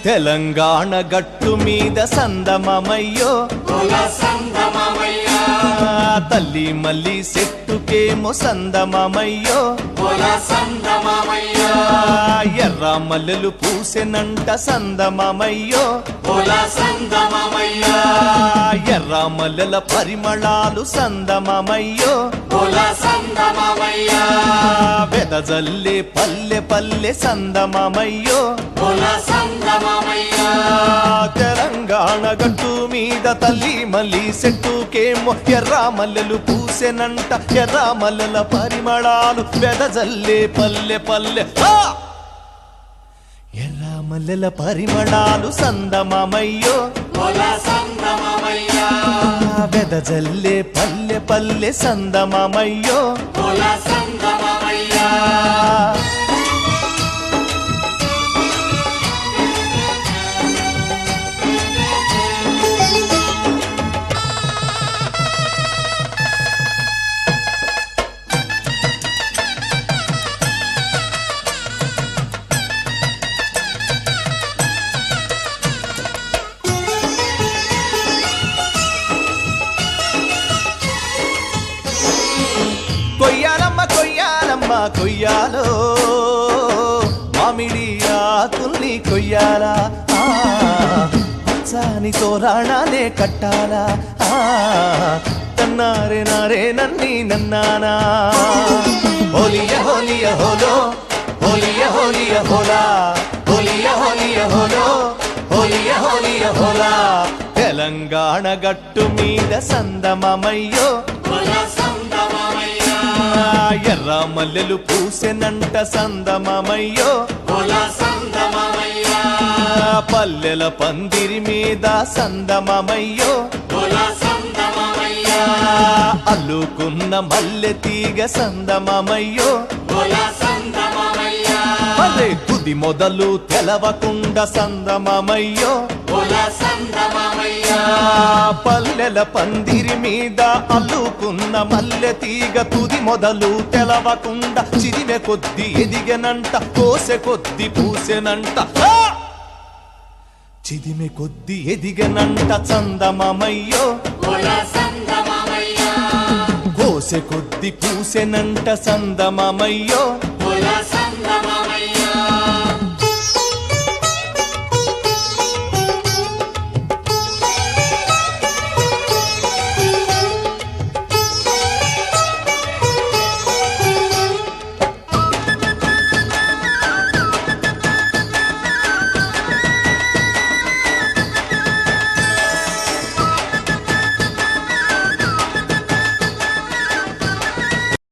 తెలంగాణ గట్టు మీద సందమమయ్యో తల్లి మల్లి చెట్టుకేమో సందమమయ్యో ఎర్ర మల్లెలు పూసెనంట సందమమయ్యో ఎర్ర మల్లెల పరిమళాలు సందమమయ్యో వెదజల్లే పల్లె పల్లె సందమమయ్యో తెలంగాణ గట్టు మీద తల్లి మల్లి చెట్టుకేమో ఎర్ర మల్లెలు పూసెనంట ఎర్ర మల్లెల పరిమళాలు వెదజల్లే పల్లె పల్లె ఎర్ర మల్లెల పరిమళాలు సందమమయ్యో వెదజల్లే పల్లె పల్లె సందమమయ్యో కొయ్యాలమ్మ కొయ్యాలమ్మ కొయ్యాలో మామిడి ఆకుల్ని కొయ్యాలా పచ్చాని తోరాణాలే కట్టాలా తన్నారే నారే నన్ని నన్నానా హోలియ హోలియ హోలో హోలియ హోలియ హోలా హోలియ హోలియ హోలో హోలియ హోలియ హోలా తెలంగాణ గట్టు మీద సందమమయ్యో ఎర్ర మల్లెలు పూసెనంట సందమమయ్యో పల్లెల పందిరి మీద సందమమయ్యో అల్లుకున్న మల్లె తీగ సందమమయ్యో మల్లె తుది మొదలు తెలవకుండా సందమమయ్యో పల్లెల పందిరి మీద అల్లుకున్న మల్లె తీగ తుది మొదలు తెలవకుండా చిదిమె కొద్ది ఎదిగనంట కోసె కొద్ది పూసెనంట చిదిమె కొద్ది ఎదిగనంట చందమమయ్యో కోసె కొద్ది పూసెనంట సందమమయ్యో